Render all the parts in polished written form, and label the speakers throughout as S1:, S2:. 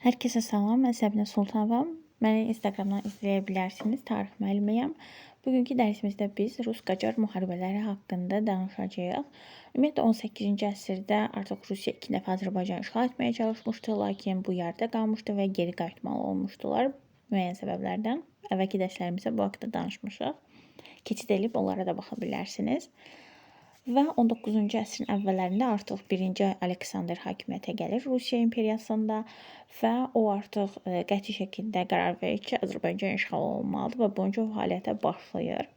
S1: Herkese salam, mən Səbinə Sultanova. Məni Instagramdan izləyə bilərsiniz. Tarix müəllimiyəm. Bugünkü dərsimizdə biz Rus-Qacar müharibələri haqqında danışacağıq. Ümumiyyətlə 18-ci əsrdə artıq Rusiya 2 dəfə Azərbaycanı işğal etməyə çalışmışdı, lakin bu yarıda qalmışdı və geri qayıtmalı olmuşdular müəyyən səbəblərdən. Əvvəlki dərslərimizdə bu haqqda danışmışıq. Keçid edib onlara da baxa bilərsiniz. Və 19-cu əsrin əvvəllərində artıq 1-ci Aleksandr hakimiyyətə gəlir Rusiya imperiyasında və o artıq qəti şəkildə qərar verir ki, Azərbaycan işğal olunmalıdır və bununcu fəaliyyətə başlayır.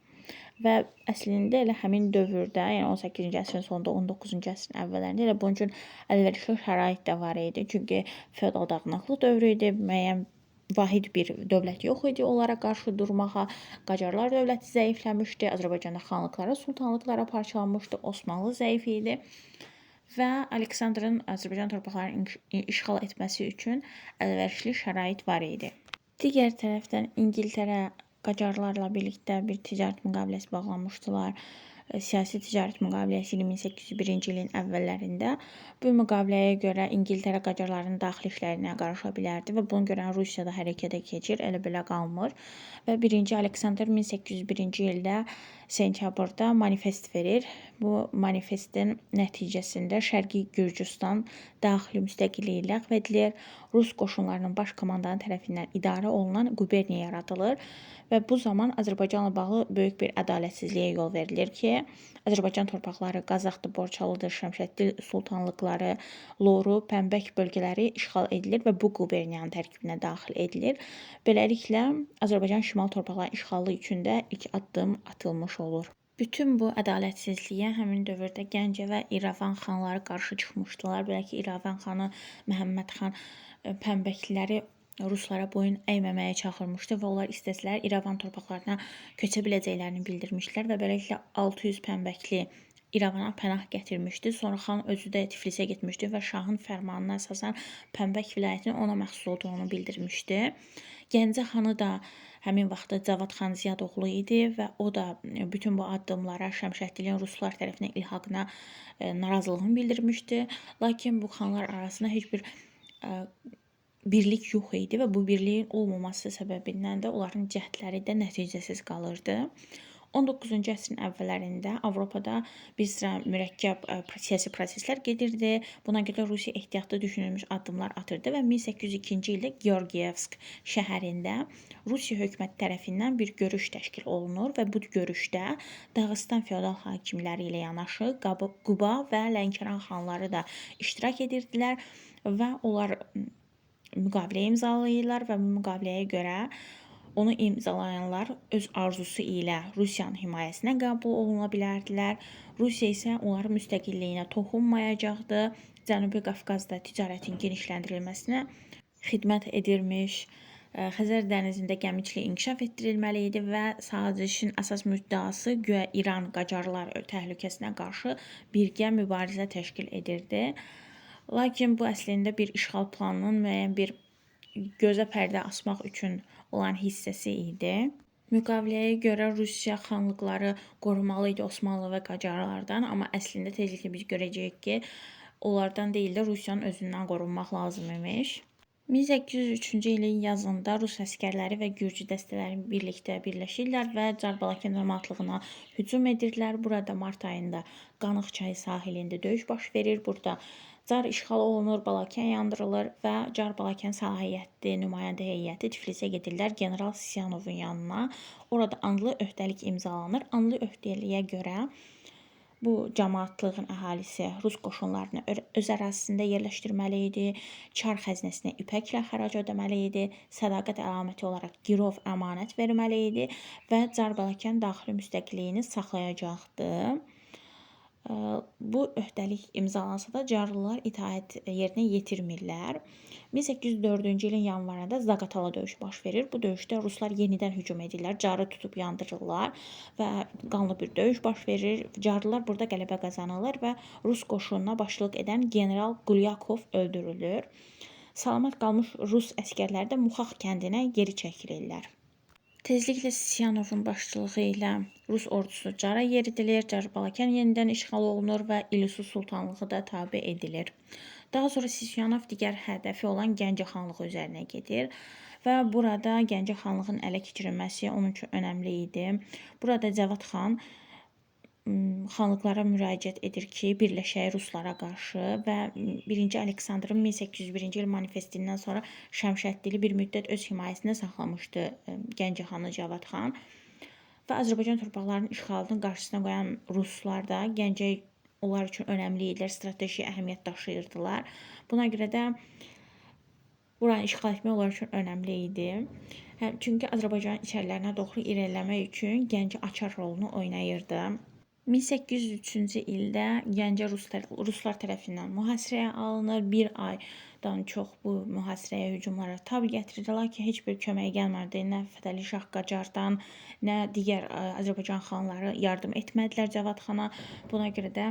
S1: Və əslində elə həmin dövrdə, yəni 18-ci əsrin sonunda, 19-cu əsrin əvvəllərində elə bunun üçün əlverişli şərait də var idi. Çünki feodal dağınıqlıq dövrü idi, müəyyən vahid bir dövlət yox idi onlara qarşı durmağa. Qacarlar dövləti zəifləmişdi, Azərbaycanda xanlıqlara, sultanlıqlara parçalanmışdı, Osmanlı zəif idi və Aleksandrın Azərbaycan torpaqlarını işğal etməsi üçün əlverişli şərait var idi. Digər tərəfdən İngiltərə Qacarlarla birlikdə bir ticarət müqaviləsi bağlamışdılar. Siyasi ticarət müqaviləsi 1801-ci ilin əvvəllərində. Bu müqaviləyə görə İngiltərə Qacarların daxili işlərinə qarışa bilərdi və buna görə Rusiyada hərəkətə keçir, elə belə qalmır. Və 1-ci Aleksandr 1801-ci ildə sentyabrda manifest verir. Bu manifestin nəticəsində Şərqi Gürcüstan daxili müstəqilliyi ləğv edilir. Rus qoşunlarının baş komandanı tərəfindən idarə olunan quberniya yaradılır və bu zaman Azərbaycanla bağlı böyük bir ədalətsizliyə yol verilir ki, Azərbaycan torpaqları Qazaxdır, Borçalıdır, Şəmşəddin sultanlıqları, Loru, Pənbək bölgələri işğal edilir və bu quberniyanın tərkibinə daxil edilir. Beləliklə, Azərbaycan şimal torpaqlarının işğalı üçün də ilk addım atılmış olur. Bütün bu ədalətsizliyə həmin dövrdə Gəncə və İrəvan xanları qarşı çıxmışdılar. Belə ki, İrəvan xanı Məhəmməd xan Pənbəkliləri Ruslara boyun əyməməyə çağırmışdı və onlar istəsələr İrəvan torpaqlarına köçə biləcəklərini bildirmişdilər və beləliklə 600 Pənbəkli İrəvana pənah gətirmişdi. Sonra xan özü də Tiflisə getmişdi və şahın fərmanına əsasən Pənbək vilayətinin ona məxsus olduğunu bildirmişdi. Gəncə xanı da həmin vaxtda Cavad xan Ziyadoğlu idi və o da bütün bu addımlara Şəmşəddinin Ruslar tərəfindən ilhaqına narazılığını bildirmişdi. Lakin bu xanlar arasında heç bir birlik yox idi və bu birliyin olmaması səbəbindən də onların cəhdləri də nəticəsiz qalırdı. 19-cu əsrin əvvəllərində Avropada bir sıra mürəkkəb siyasi proseslər gedirdi. Buna görə Rusiya ehtiyatlı düşünülmüş addımlar atırdı və 1802-ci ildə Georgiyevsk şəhərində Rusiya hökuməti tərəfindən bir görüş təşkil olunur və bu görüşdə Dağıstan feodal hakimləri ilə yanaşı Quba və Lənkəran xanları da iştirak edirdilər və onlar müqavilə imzalayırlar və bu müqaviləyə görə onu imzalayanlar öz arzusu ilə Rusiyanın himayəsinə qəbul oluna bilərdilər. Rusiya isə onların müstəqilliyinə toxunmayacaqdı. Cənubi Qafqazda ticarətin genişləndirilməsinə xidmət edirmiş. Xəzər dənizində gəmiçilik inkişaf etdirilməli idi və sazişin əsas müddəası güya İran Qacarlar təhlükəsinə qarşı birgə mübarizə təşkil edirdi. Lakin bu əslində bir işğal planının müəyyən bir gözə pərdə asmaq üçün olan hissəsi idi. Müqaviləyə görə Rusiya xanlıqları qorumalı idi Osmanlı və Qacarlardan, amma əslində tezliklə biz görəcəyik ki, onlardan deyil də Rusiyanın özündən qorunmaq lazım imiş. 1803-cü ilin yazında Rus əskərləri və Gürcü dəstələri birlikdə birləşirlər və Carbalakan camatlığına hücum edirlər. Burada mart ayında Qanıq çayı sahilində döyüş baş verir. Burada Car işğal olunur, Balakən yandırılır və Carbalakan səlahiyyətli nümayəndə heyəti Tiflisə gedirlər General Sisyanovun yanına. Orada anlı öhdəlik imzalanır. Anlı öhdəliyə görə bu cəmaətlığın əhalisi Rus qoşunlarını öz ərazisində yerləşdirməli idi. Çar xəzinəsinə ipəklə xərac ödəməli idi. Sədaqət əlaməti olaraq girov əmanət verməli idi və Carbalakan daxili müstəqilliyini saxlayacaqdı. Bu öhdəlik imzalansa da Carlılar itaət yerinə yetirmirlər. 1804-cü ilin yanvarında Zaqatala döyüşü baş verir. Bu döyüşdə Ruslar yenidən hücum edirlər, Carı tutub yandırırlar və qanlı bir döyüş baş verir. Carlılar burada qələbə qazanırlar və Rus qoşununa başçılıq edən General Qulyakov öldürülür. Salamat qalmış Rus əskərləri də Muxax kəndinə geri çəkilirlər. Tezliklə Sisyanovun başçılığı ilə Rus ordusu Cara yeridilir, Carbalakan yenidən işğal olunur və İlisu sultanlığı da tabe edilir. Daha sonra Sisyanov digər hədəfi olan Gəncə xanlığı üzərinə gedir və burada Gəncə xanlığının ələ keçirilməsi onun üçün önəmli idi. Burada Cavad xan xanlıqlara müraciət edir ki, birləşək ruslara qarşı və 1-ci Aleksandrın 1801-ci il manifestindən sonra Şəmşəddili bir müddət öz himayəsində saxlamışdı Gəncə xanı Cavad xan və Azərbaycan torpaqlarının işğalının qarşısına qoyan ruslar da Gəncə onlar üçün önəmli idilər, strateji əhəmiyyət daşıyırdılar. Buna görə də buranı işğal etmək onlar üçün önəmli idi. Çünki Azərbaycanın içərilərinə doğru irəliləmək üçün Gəncə açar rolunu oynayırdı. 1803-cü ildə Gəncə ruslar tərəfindən mühasirəyə alınır. Bir aydan çox bu mühasirəyə hücumlara tab gətirir. Lakin heç bir kömək gəlmədi. Nə Fətəli Şah Qacardan, nə digər Azərbaycan xanları yardım etmədilər Cavad xana. Buna görə də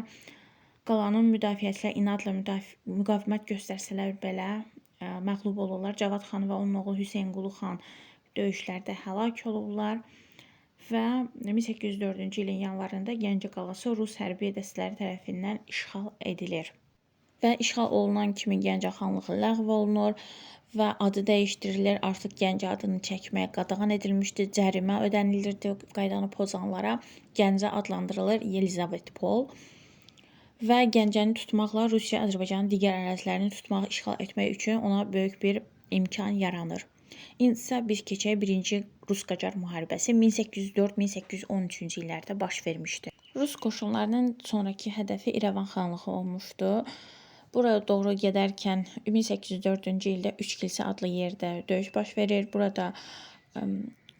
S1: qalanın müdafiəçilər inadla müqavimət göstərsələr belə məğlub olurlar. Cavad xan və onun oğlu Hüseynqulu xan döyüşlərdə həlak olurlar. Və 1804-cü ilin yanvarında Gəncə qalası Rus hərbi dəstələri tərəfindən işğal edilir. Və işğal olunan kimi Gəncə xanlığı ləğv olunur və adı dəyişdirilir. Artıq Gəncə adını çəkməyə qadağan edilmişdi. Cərimə ödənilirdi qaydanı pozanlara. Gəncə adlandırılır Yelizavetpol. Və Gəncəni tutmaqla Rusiya Azərbaycanın digər ərazilərini tutmaq, işğal etmək üçün ona böyük bir imkan yaranır. İndi isə biz keçək 1-ci Rus-Qacar müharibəsi 1804-1813-cü illərdə baş vermişdi. Rus qoşunlarının sonraki hədəfi İrəvan xanlığı olmuşdu. Buraya doğru gedərkən 1804-cü ildə Üç kilsə adlı yerdə döyüş baş verir. Burada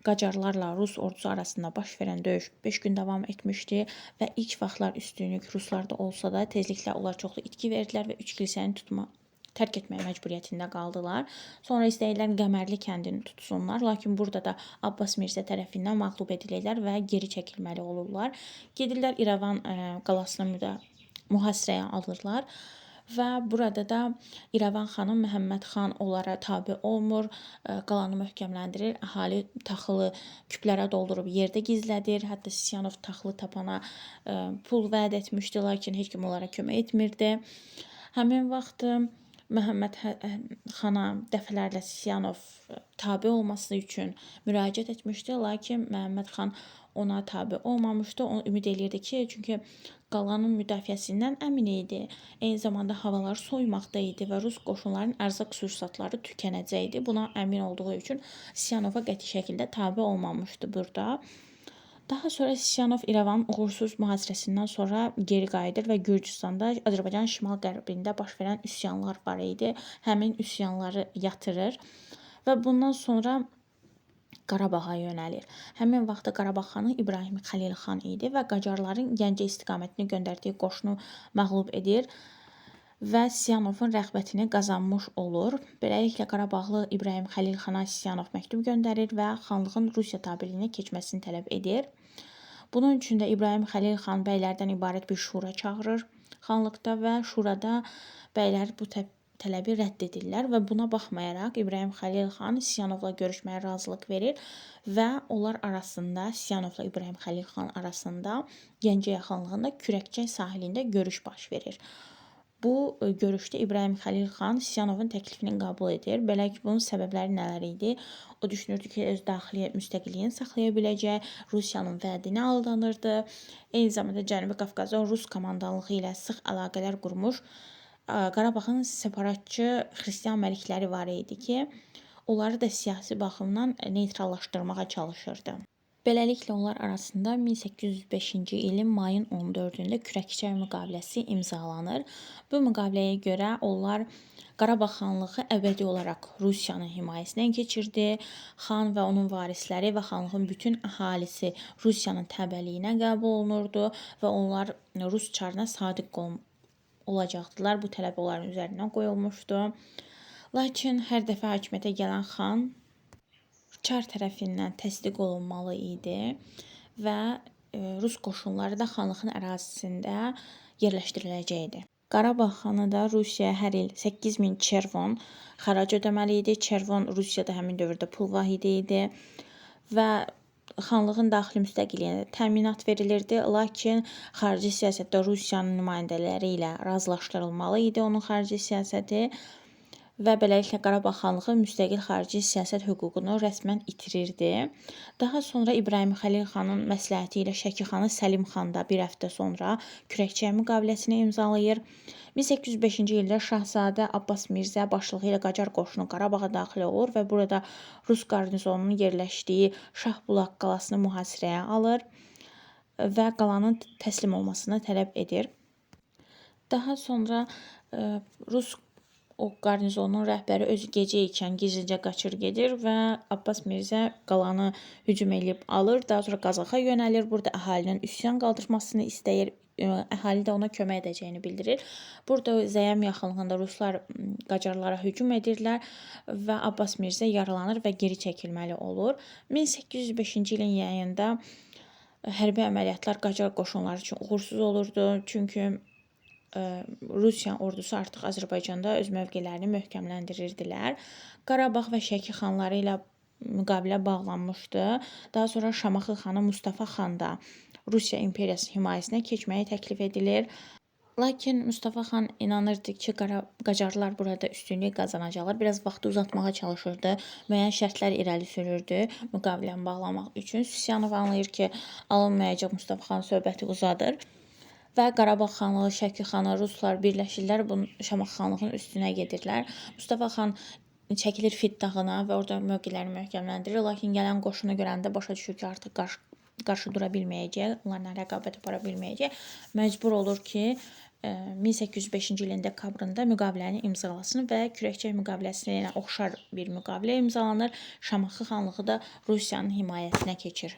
S1: Qacarlarla Rus ordusu arasında baş verən döyüş 5 gün davam etmişdi və ilk vaxtlar üstünlük Ruslarda olsa da tezliklə onlar çoxlu itki verdilər və Üç kilsəni tərk etməyə məcburiyyətində qaldılar. Sonra istəyirlər Qəmərli kəndini tutsunlar, lakin burada da Abbas Mirzə tərəfindən məğlub edilirlər və geri çəkilməli olurlar. Gedirlər İrəvan qalasını mühasirəyə alırlar və burada da İrəvan xanı Məhəmməd xan onlara tabe olmur, qalanı möhkəmləndirir, əhali taxılı küplərə doldurub yerdə gizlədir. Hətta Sisyanov taxılı tapana pul vəd etmişdi, lakin heç kim onlara kömək etmirdi. Həmin vaxt Məhəmməd xana dəfələrlə Sisyanov tabe olması üçün müraciət etmişdi, lakin Məhəmməd xan ona tabe olmamışdı. O ümid eləyirdi ki, çünki qalanın müdafiəsindən əmin idi. Eyni zamanda havalar soyumaqda idi və Rus qoşunlarının ərzaq sursatları tükənəcəkdi. Buna əmin olduğu üçün Sisyanova qəti şəkildə tabe olmamışdı burada. Daha sonra Sisyanov İrəvanın uğursuz mühasirəsindən sonra geri qayıdır və Gürcüstanda Azərbaycanın şimal-qərbində baş verən üsyanlar var idi. Həmin üsyanları yatırır və bundan sonra Qarabağa yönəlir. Həmin vaxtda Qarabağ xanı İbrahim Xəlil xan idi və Qacarların Gəncə istiqamətini göndərdiyi qoşunu məğlub edir və Sisyanovun rəğbətini qazanmış olur. Beləliklə Qarabağlı İbrahim Xəlil xana Sisyanov məktub göndərir və xanlığın Rusiya tabeliyinə keçməsini tələb edir. Bunun üçün də İbrahim Xəlil xan bəylərdən ibarət bir şura çağırır xanlıqda və şurada bəylər bu tələbi rədd edirlər və buna baxmayaraq İbrahim Xəlil xan Sisyanovla görüşməyə razılıq verir və onlar arasında Sisyanovla İbrahim Xəlil xan arasında Gəncə yaxınlığında Kürəkçay sahilində görüş baş verir. Bu görüşdə İbrahim Xəlil xan Sisyanovun təklifini qəbul edir. Belə ki, bunun səbəbləri nələr idi? O düşünürdü ki, öz daxili müstəqilliyini saxlaya biləcək, Rusiyanın vədini aldanırdı. Eyni zamanda Cənubi Qafqazda Rus komandanlığı ilə sıx əlaqələr qurmuş Qarabağın separatçı xristian məlikləri var idi ki, onları da siyasi baxımdan neytrallaşdırmağa çalışırdı. Beləliklə onlar arasında 1805-ci ilin mayın 14-də Kürəkçay müqaviləsi imzalanır. Bu müqaviləyə görə onlar Qarabağ xanlığı əbədi olaraq Rusiyanın himayəsindən keçirdi. Xan və onun varisləri və xanlığın bütün əhalisi Rusiyanın təbəliyinə qəbul olunurdu və onlar Rus çarına sadiq olacaqdılar. Bu tələb onların üzərinə qoyulmuşdu. Lakin hər dəfə hakimiyyətə gələn xan Çar tərəfindən təsdiq olunmalı idi və Rus qoşunları da xanlığın ərazisində yerləşdiriləcəkdi. Qarabağ xanı da Rusiyaya hər il 8000 çervon xərac ödəməli idi. Çervon Rusiyada həmin dövrdə pul vahidi idi və xanlığın daxili müstəqilliyinə təminat verilirdi, lakin xarici siyasətdə Rusiyanın nümayəndələri ilə razılaşdırılmalı idi onun xarici siyasəti və beləliklə Qarabağ xanlığı müstəqil xarici siyasət hüququnu rəsmən itirirdi. Daha sonra İbrahim Xəlil xanın məsləhəti ilə Şəki xanı Səlim xan da bir həftə sonra Kürəkçay müqaviləsini imzalayır. 1805-ci ildə Şahzadə Abbas Mirzə başlığı ilə Qacar qoşunu Qarabağa daxil olur və burada Rus qarnizonunun yerləşdiyi Şahbulaq qalasını mühasirəyə alır və qalanın təslim olmasını tələb edir. Daha sonra Rus o qarnizonun rəhbəri özü gecə ikən gizlicə qaçır gedir və Abbas Mirzə qalanı hücum edib alır. Daha sonra Qazaxa yönəlir. Burada əhalinin üsyan qaldırmasını istəyir. Əhali də ona kömək edəcəyini bildirir. Burada Zəyəm yaxınlığında Ruslar Qacarlara hücum edirlər və Abbas Mirzə yaralanır və geri çəkilməli olur. 1805-ci ilin yayında hərbi əməliyyatlar Qacar qoşunları üçün uğursuz olurdu. Çünki Rusiya ordusu artıq Azərbaycanda öz mövqelərini möhkəmləndirirdilər. Qarabağ və Şəki xanları ilə müqavilə bağlanmışdı. Daha sonra Şamaxı xanı Mustafa xan da Rusiya imperiyası himayəsinə keçməyi təklif edilir. Lakin Mustafa xan inanırdı ki, Qacarlar burada üstünlük qazanacaqlar. Biraz vaxtı uzatmağa çalışırdı. Müəyyən şərtlər irəli sürürdü müqaviləni bağlamaq üçün. Sisyanov anlayır ki, alınmayacaq, Mustafa xan söhbəti uzadır. Və Qarabağ xanlığı, Şəki xanı, Ruslar birləşirlər, Şamaxı xanlığının üstünə gedirlər. Mustafa xan çəkilir Fit dağına və orada mövqelərini möhkəmləndirir. Lakin gələn qoşunu görəndə başa düşür ki, artıq qarşı dura bilməyəcək, onlarla rəqabət apara bilməyəcək. Məcbur olur ki, 1805-ci ilin dekabrında müqaviləni imzalasın və Kürəkçay müqaviləsinə oxşar bir müqavilə imzalanır. Şamaxı xanlığı da Rusiyanın himayəsinə keçir.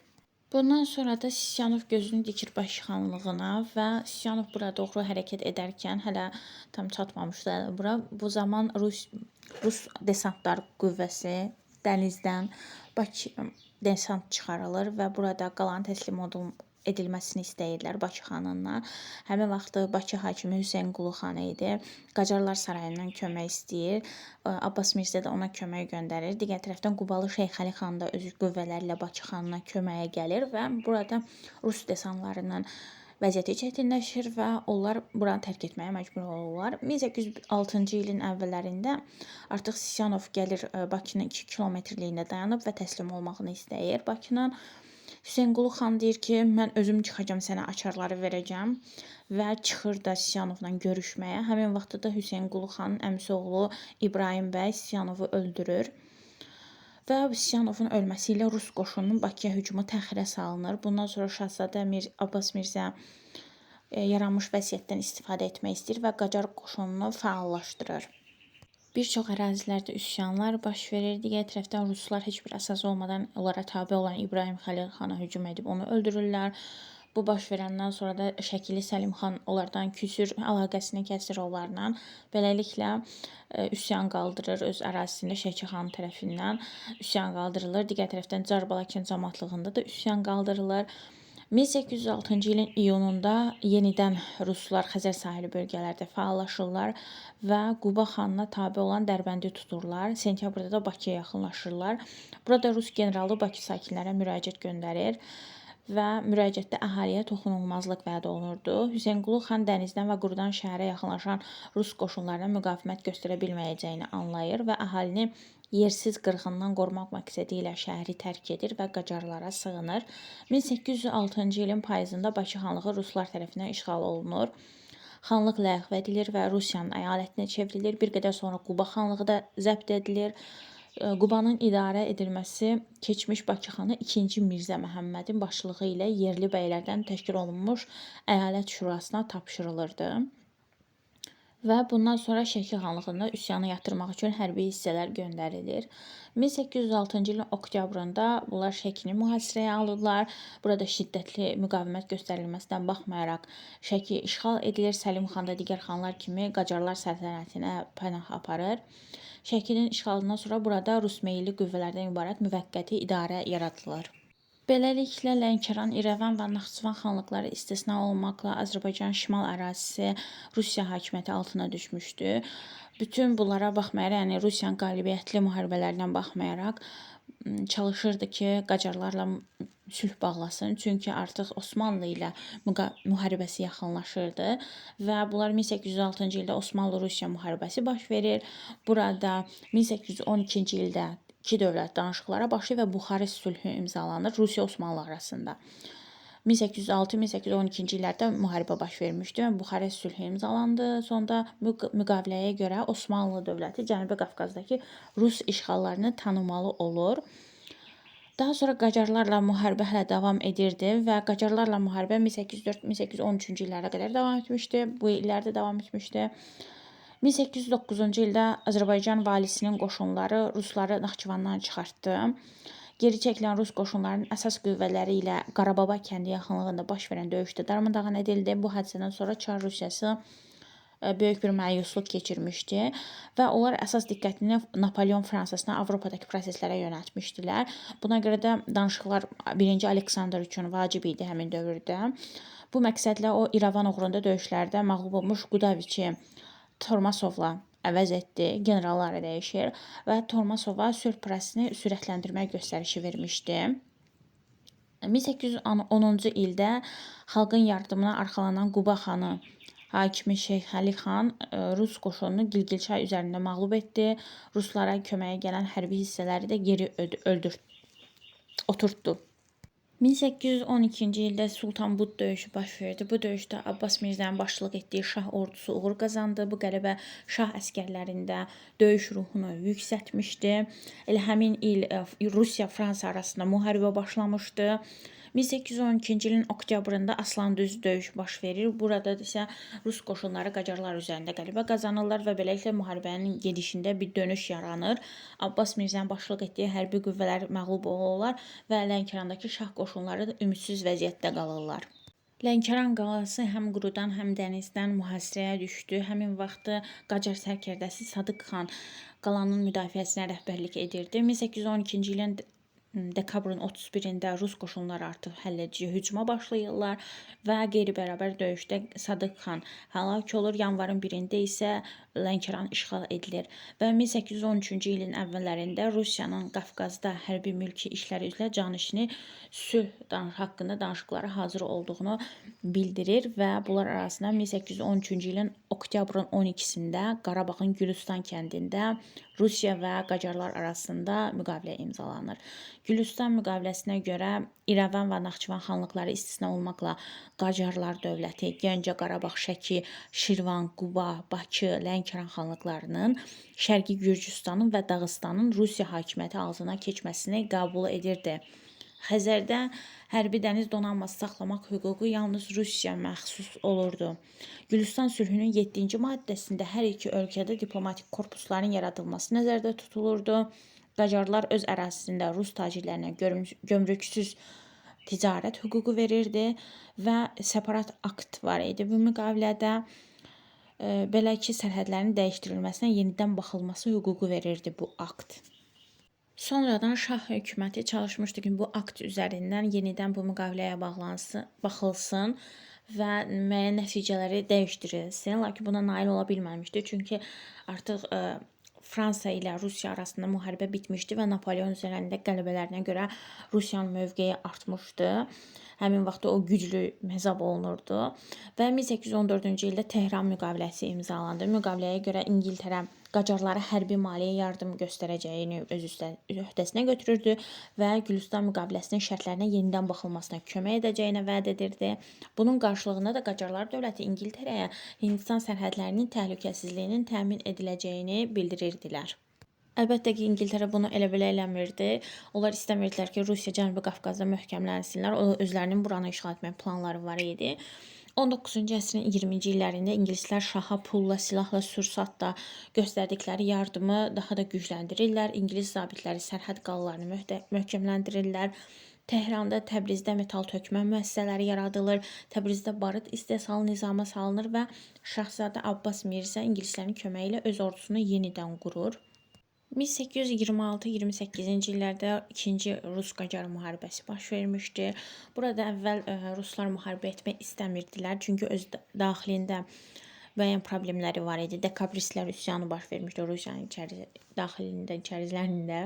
S1: Bundan sonra da Sisyanov gözünü dikir Bakı xanlığına və Sisyanov bura doğru hərəkət edərkən hələ tam çatmamışdı bura. Bu zaman Rus desantlar qüvvəsi dənizdən Bakı desant çıxarılır və burada qalan təslim edilməsini istəyirlər Bakı xanından. Həmin vaxtı Bakı hakimi Hüseyn Qulu xan idi. Qacarlar sarayından kömək istəyir. Abbas Mirzə də ona kömək göndərir. Digər tərəfdən Qubalı Şeyxəli xan da öz qüvvələrlə Bakı xanına köməyə gəlir və burada Rus desantlarının vəziyyəti çətinləşir və onlar buranı tərk etməyə məcbur olurlar. 1806-cı ilin əvvəllərində artıq Sisyanov gəlir Bakının 2 kilometrliyində dayanıb və təslim olmağını istəyir Bakının. Hüseyn Qulu xan deyir ki, mən özüm çıxacam, sənə açarları verəcəm və çıxır da Sisyanovla görüşməyə. Həmin vaxtda da Hüseyn Qulu xanın əmisi oğlu İbrahim bəy Sisyanov öldürür və Sisyanovun ölməsi ilə Rus qoşununun Bakıya hücumu təxirə salınır. Bundan sonra Şahzadə Abbas Mirzə yaranmış vəziyyətdən istifadə etmək istəyir və Qacar qoşununu fəallaşdırır. Bir çox ərazilərdə üsyanlar baş verir. Digər tərəfdən Ruslar heç bir əsas olmadan onlara tabe olan İbrahim Xəlil xana hücum edib onu öldürürlər. Bu baş verəndən sonra da Şəkili Səlim xan onlardan küsür, əlaqəsini kəsir onlarla. Beləliklə üsyan qaldırır öz ərazisində Şəki xan tərəfindən üsyan qaldırılır. Digər tərəfdən Çar Balakən camatlığında da üsyan qaldırılır. 1806-cı ilin iyununda yenidən Ruslar Xəzər sahili bölgələrdə fəallaşırlar və Quba xanına tabe olan Dərbəndi tuturlar. Sentyabrda da Bakıya yaxınlaşırlar. Burada Rus generalı Bakı sakinlərə müraciət göndərir və müraciətdə əhaliyə toxunulmazlıq vəd olunurdu. Hüseyn Qulu xan dənizdən və qurudan şəhərə yaxınlaşan Rus qoşunlarına müqavimət göstərə bilməyəcəyini anlayır və əhalini yersiz qırğından qorumaq məqsədi ilə şəhəri tərk edir və Qacarlara sığınır. 1806-cı ilin payızında Bakı xanlığı Ruslar tərəfindən işğal olunur. Xanlıq ləğv edilir və Rusiyanın əyalətinə çevrilir. Bir qədər sonra Quba xanlığı da zəbt edilir. Qubanın idarə edilməsi keçmiş Bakı xanı 2-ci Mirzə Məhəmmədin başçılığı ilə yerli bəylərdən təşkil olunmuş əyalət şurasına tapşırılırdı. Və bundan sonra Şəki xanlığında üsyanı yatırmaq üçün hərbi hissələr göndərilir. 1806-cı ilin oktyabrında bunlar Şəkini mühasirəyə alırlar. Burada şiddətli müqavimət göstərilməsindən baxmayaraq Şəki işğal edilir. Səlim xan da digər xanlar kimi Qacarlar səltənətinə pənah aparır. Şəkinin işğalından sonra burada Rus meyilli qüvvələrdən ibarət müvəqqəti idarə yaradılır. Beləliklə Lənkəran, İrəvan və Naxçıvan xanlıqları istisna olmaqla Azərbaycan şimal ərazisi Rusiya hakimiyyəti altına düşmüşdü. Bütün bunlara baxmayaraq, yəni Rusiyanın qalibiyyətli müharibələrindən baxmayaraq çalışırdı ki, Qacarlarla sülh bağlasın. Çünki artıq Osmanlı ilə müharibəsi yaxınlaşırdı və bunlar 1806-cı ildə Osmanlı-Rusiya müharibəsi baş verir. Burada 1812-ci ildə iki dövlət danışıqlara başlayır və Buxarest sülhü imzalanır Rusiya-Osmanlı arasında. 1806-1812-ci illərdə müharibə baş vermişdi və Buxarest sülhü imzalandı. Sonda müqaviləyə görə Osmanlı dövləti Cənubi Qafqazdakı Rus işğallarını tanımalı olur. Daha sonra Qacarlarla müharibə hələ davam edirdi və Qacarlarla müharibə 1804-1813-cü illərə qədər davam etmişdi. Bu illərdə davam etmişdi. 1809-cu ildə Azərbaycan valisinin qoşunları Rusları Naxçıvandan çıxartdı. Geri çəkilən Rus qoşunlarının əsas qüvvələri ilə Qarababa kəndi yaxınlığında baş verən döyüşdə darmadağın edildi. Bu hadisədən sonra Çar Rusiyası böyük bir məyusluq keçirmişdi və onlar əsas diqqətini Napolyon Fransasına Avropadakı proseslərə yönəltmişdilər. Buna görə də danışıqlar 1-ci Aleksandr üçün vacib idi həmin dövrdə. Bu məqsədlə o İrəvan uğrunda döyüşlərdə məğlub olmuş Qudaviçi Tormasovla əvəz etdi, generalları dəyişir və Tormasova sülh prosesini sürətləndirmək göstərişi vermişdi. 1810-cu ildə xalqın yardımına arxalanan Quba xanı hakimi Şeyx Əli xan Rus qoşununu Gilgilçay üzərində məğlub etdi. Ruslara köməyə gələn hərbi hissələri də geri oturtdu. 1812-ci ildə Sultan Bud döyüşü baş verdi. Bu döyüşdə Abbas Mirzənin başçılıq etdiyi Şah ordusu uğur qazandı. Bu qələbə Şah əsgərlərində döyüş ruhunu yüksəltmişdi. Elə həmin il Rusiya-Fransa arasında müharibə başlamışdı. 1812-ci ilin oktyabrında Aslandüz döyüş baş verir. Burada isə Rus qoşunları Qacarlar üzərində qələbə qazanırlar və beləliklə müharibənin gedişində bir dönüş yaranır. Abbas Mirzənin başçılıq etdiyi hərbi qüvvələr məğlub olurlar və Lənkərandakı şah qoşunları da ümidsiz vəziyyətdə qalırlar. Lənkəran qalası həm qurudan, həm dənizdən mühasirəyə düşdü. Həmin vaxtı Qacar sərkərdəsi Sadıq xan qalanın müdafiəsinə rəhbərlik edirdi. 1812-ci ilin dekabrın 31-də Rus qoşunları artıq həlledici hücuma başlayırlar və qeyri-bərabər döyüşdə Sadıq xan həlak olur. Yanvarın 1-də isə Lənkəran işğal edilir və 1813-cü ilin əvvəllərində Rusiyanın Qafqazda hərbi mülki işləri üzrə canişini sülh haqqında danışıqlara hazır olduğunu bildirir və bunlar arasında 1813-cü ilin oktyabrın 12-sində Qarabağın Gülüstan kəndində Rusiya və Qacarlar arasında müqavilə imzalanır. Gülüstan müqaviləsinə görə İrəvan və Naxçıvan xanlıqları istisna olmaqla Qacarlar dövləti, Gəncə, Qarabağ, Şəki, Şirvan, Quba, Bakı, Lənkəran xanlıqlarının Şərqi Gürcüstanın və Dağıstanın Rusiya hakimiyyəti altına keçməsini qəbul edirdi. Xəzərdə hərbi dəniz donanması saxlamaq hüququ yalnız Rusiyaya məxsus olurdu. Gülüstan sülhünün 7-ci maddəsində hər iki ölkədə diplomatik korpusların yaradılması nəzərdə tutulurdu. Qacarlar öz ərazisində Rus tacirlərinə gömrüksüz ticarət hüququ verirdi və separat akt var idi bu müqavilədə. Belə ki, sərhədlərin dəyişdirilməsinə yenidən baxılması hüququ verirdi bu akt. Sonradan Şah hökuməti çalışmışdı ki, bu akt üzərindən yenidən bu müqaviləyə baxılsın və müəyyən nəticələri dəyişdirilsin. Lakin buna nail ola bilməmişdi. Çünki artıq Fransa ilə Rusiya arasında müharibə bitmişdi və Napolyon üzərində qələbələrinə görə Rusiyanın mövqeyi artmışdı. Həmin vaxtda o güclü hesab olunurdu və 1814-cü ildə Tehran müqaviləsi imzalandı. Müqaviləyə görə İngiltərə Qacarlara hərbi maliyyə yardım göstərəcəyini öz öhdəsinə götürürdü və Gülüstan müqaviləsinin şərtlərinə yenidən baxılmasına kömək edəcəyini vəd edirdi. Bunun qarşılığında da Qacarlar dövləti İngiltərəyə Hindistan sərhədlərinin təhlükəsizliyinin təmin ediləcəyini bildirirdilər. Əlbəttə ki, İngiltərə bunu elə-belə eləmirdi. Onlar istəmirdilər ki, Rusiya Cənubi Qafqazda möhkəmlənsinlər. O özlərinin buranı işğal etmək planları var idi. 19-cu əsrin 20-ci illərində ingilislər şaha pulla, silahla, sursatla göstərdikləri yardımı daha da gücləndirirlər. İngilis zabitləri sərhəd qalalarını möhkəmləndirirlər. Tehranda, Təbrizdə metal tökmə müəssisələri yaradılır. Təbrizdə barıt istehsalı nizama salınır və Şahzadə Abbas Mirzə ingilislərin köməyi ilə öz ordusunu yenidən qurur. 1826-28-ci illərdə 2-ci Rus-Qacar müharibəsi baş vermişdi. Burada əvvəl Ruslar müharibə etmək istəmirdilər, çünki öz daxilində müəyyən problemləri var idi. Dekabristlər üsyanı baş vermişdi Rusiyanın içərilərində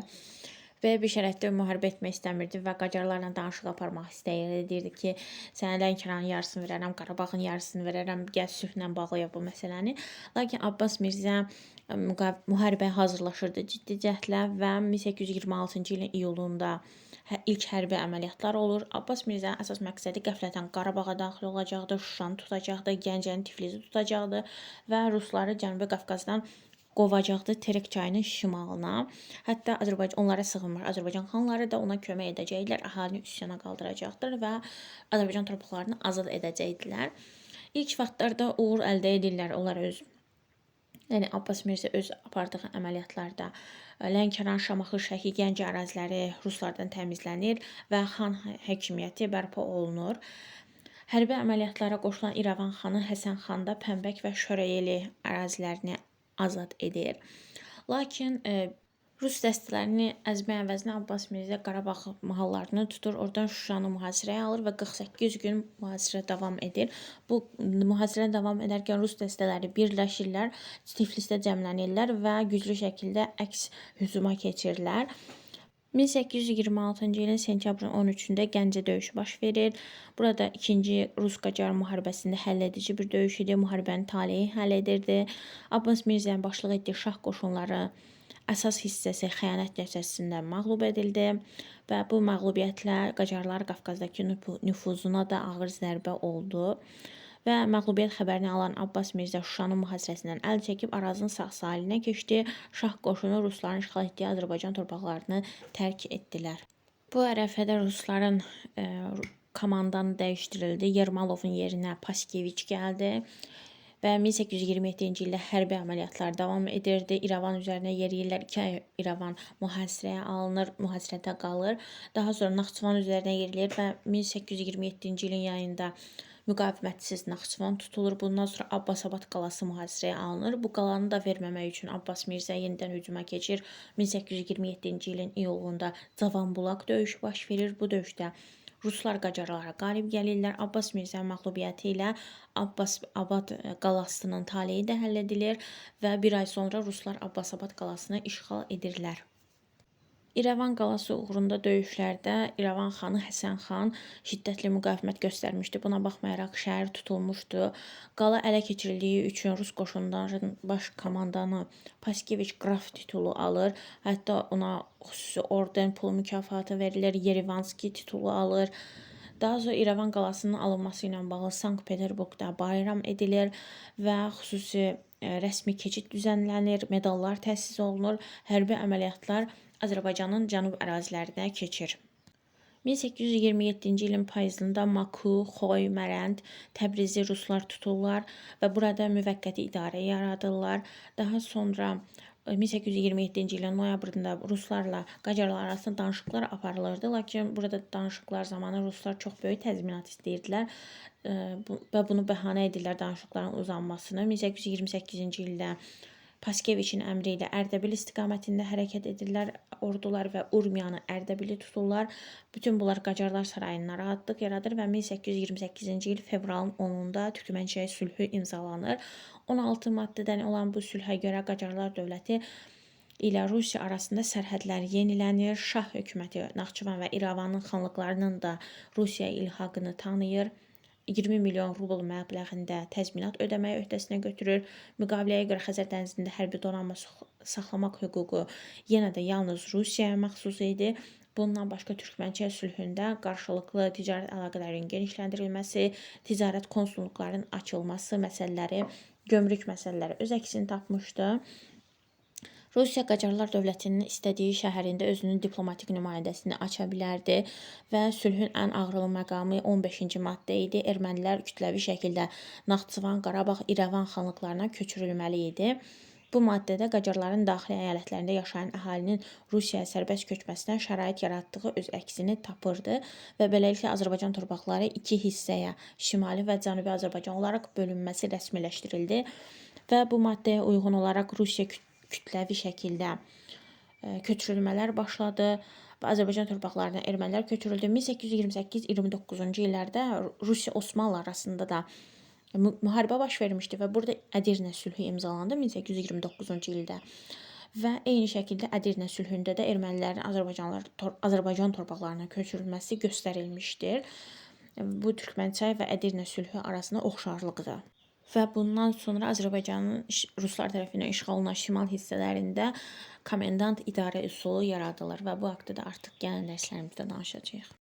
S1: və bir şərətdə müharibə etmək istəmirdi və Qacarlarla danışıq aparmaq istəyirdi. Deyirdi ki, sənə Lənkəranın yarısını verərəm, Qarabağın yarısını verərəm, gəl sülhlə bağlayaq bu məsələni. Lakin Abbas Mirzə müharibəyə hazırlaşırdı ciddi cəhdlə və 1826-cı ilin iyulunda ilk hərbi əməliyyatlar olur. Abbas Mirzənin əsas məqsədi qəflətən Qarabağa daxil olacaqdı, Şuşanı tutacaqdı, Gəncəni, Tiflizi tutacaqdı və rusları Cənubi Qafqazdan qovacaqdı Terek çayının şimalına. Hətta onlara sığınmış Azərbaycan xanları da ona kömək edəcəklər, əhalini üsyana qaldıracaqdır və Azərbaycan torpaqlarını azad edəcəkdilər. İlk vaxtlarda uğur əldə edirlər onlar Yəni Abbas Mirzə öz apardığı əməliyyatlarda Lənkəran, Şamaxı, Şəki, Gəncə əraziləri ruslardan təmizlənir və xan hakimiyyəti bərpa olunur. Hərbi əməliyyatlara qoşulan İrəvan xanı Həsən xan da Pəmbək və Şörəyeli ərazilərini azad edir. Lakin Rus dəstələrini əzmək əvəzinə Abbas Mirzə Qarabağ mahallarını tutur, oradan Şuşanı mühasirəyə alır və 48 gün mühasirə davam edir. Bu mühasirə davam edərkən Rus dəstələri birləşirlər, Tiflisdə cəmlənirlər və güclü şəkildə əks hücuma keçirlər. 1826-cı ilin sentyabrın 13-də Gəncə döyüşü baş verir. Burada 2-ci Rus-Qacar müharibəsində həlledici bir döyüş idi. Müharibənin taleyi həll edirdi. Abbas Mirzənin başçılıq etdiyi şah qoşunları əsas hissəsi xəyanət nəticəsində məğlub edildi və bu məğlubiyyətlə Qacarlar Qafqazdakı nüfuzuna da ağır zərbə oldu. Və məğlubiyyət xəbərini alan Abbas Mirzə Şuşanın mühasirəsindən əl çəkib arazinin sağ sahilinə keçdi. Şah qoşunu rusların işğal etdiyi Azərbaycan torpaqlarını tərk etdilər. Bu ərəfədə rusların komandanı dəyişdirildi. Yermalovun yerinə Paskeviç gəldi. Və 1827-ci ildə hərbi əməliyyatlar davam edirdi. İrəvan üzərinə yeriyirlər. 2 ay İrəvan mühasirəyə alınır, mühasirədə qalır. Daha sonra Naxçıvan üzərinə yerilir və 1827-ci ilin yayında müqavimətsiz Naxçıvan tutulur. Bundan sonra Abbasabad qalası mühasirəyə alınır. Bu qalanı da verməmək üçün Abbas Mirzə yenidən hücuma keçir. 1827-ci ilin iyulunda Cavanbulaq döyüşü baş verir. Bu döyüşdə Ruslar Qacarlara qalib gəlirlər. Abbas Mirzənin məğlubiyyəti ilə Abbasabad qalasının taleyi də həll edilir və bir ay sonra Ruslar Abbasabad qalasını işğal edirlər. İrəvan qalası uğrunda döyüşlərdə İrəvan xanı Həsən xan şiddətli müqavimət göstərmişdi. Buna baxmayaraq şəhər tutulmuşdu. Qala ələ keçirildiyi üçün Rus qoşunlarının baş komandanı Paskeviç qraf titulu alır. Hətta ona xüsusi orden, pul mükafatı verilir. Yerevanski titulu alır. Daha sonra İrəvan qalasının alınması ilə bağlı Sankt-Peterburqda bayram edilir və xüsusi rəsmi keçid düzənlənir, medallar təsis olunur, hərbi əməliyyatlar Azərbaycanın cənub ərazilərinə keçir. 1827-ci ilin payızında Maku, Xoy, Mərənd, Təbrizi ruslar tuturlar və burada müvəqqəti idarə yaradırlar. Daha sonra 1827-ci ilin noyabrında ruslarla Qacarlar arasında danışıqlar aparılırdı. Lakin burada danışıqlar zamanı ruslar çox böyük təzminat istəyirdilər və bunu bəhanə edirlər danışıqların uzanmasını. 1828-ci ildə Paskeviçin əmri ilə Ərdəbil istiqamətində hərəkət edirlər ordular və Urmiyanı, Ərdəbili tuturlar. Bütün bunlar Qacarlar sarayını narahatlıq yaradır və 1828-ci il fevralın 10-da Türkmənçay sülhü imzalanır. 16 maddədən olan bu sülhə görə Qacarlar dövləti ilə Rusiya arasında sərhədlər yenilənir. Şah hökuməti Naxçıvan və İrəvanın xanlıqlarının da Rusiya ilhaqını tanıyır. 20 milyon rubl məbləğində təzminat ödəməyi öhdəsinə götürür. Müqaviləyə görə Xəzər dənizində hərbi donanma saxlamaq hüququ yenə də yalnız Rusiyaya məxsus idi. Bundan başqa Türkmənçay sülhündə qarşılıqlı ticarət əlaqələrinin genişləndirilməsi, ticarət konsulluqlarının açılması məsələləri, gömrük məsələləri öz əksini tapmışdı. Rusiya Qacarlar dövlətinin istədiyi şəhərində özünün diplomatik nümayəndəsini aça bilərdi və sülhün ən ağrılı məqamı 15-ci maddə idi. Ermənilər kütləvi şəkildə Naxçıvan, Qarabağ, İrəvan xanlıqlarına köçürülməli idi. Bu maddədə Qacarların daxili əyalətlərində yaşayan əhalinin Rusiyaya sərbəst köçməsinə şərait yaratdığı öz əksini tapırdı və beləliklə Azərbaycan torpaqları 2 hissəyə, Şimali və Cənubi Azərbaycan olaraq bölünməsi rəsmiləşdirildi və bu maddəyə uyğun olaraq Rusiya kütləvi şəkildə köçürülmələr başladı və Azərbaycan torpaqlarına ermənilər köçürüldü. 1828-29-cu illərdə Rusiya-Osmanlı arasında da müharibə baş vermişdi və burada Ədirnə sülhü imzalandı 1829-cu ildə. və eyni şəkildə Ədirnə sülhündə də ermənilərin Azərbaycan torpaqlarına köçürülməsi göstərilmişdir. Bu Türkmənçay və Ədirnə sülhü arasında oxşarlıqdır. Və bundan sonra Azərbaycanın ruslar tərəfindən işğal olunan şimal hissələrində komendant idarə üsulu yaradılır və bu haqqda da artıq gələn dərslərimizdə danışacağıq.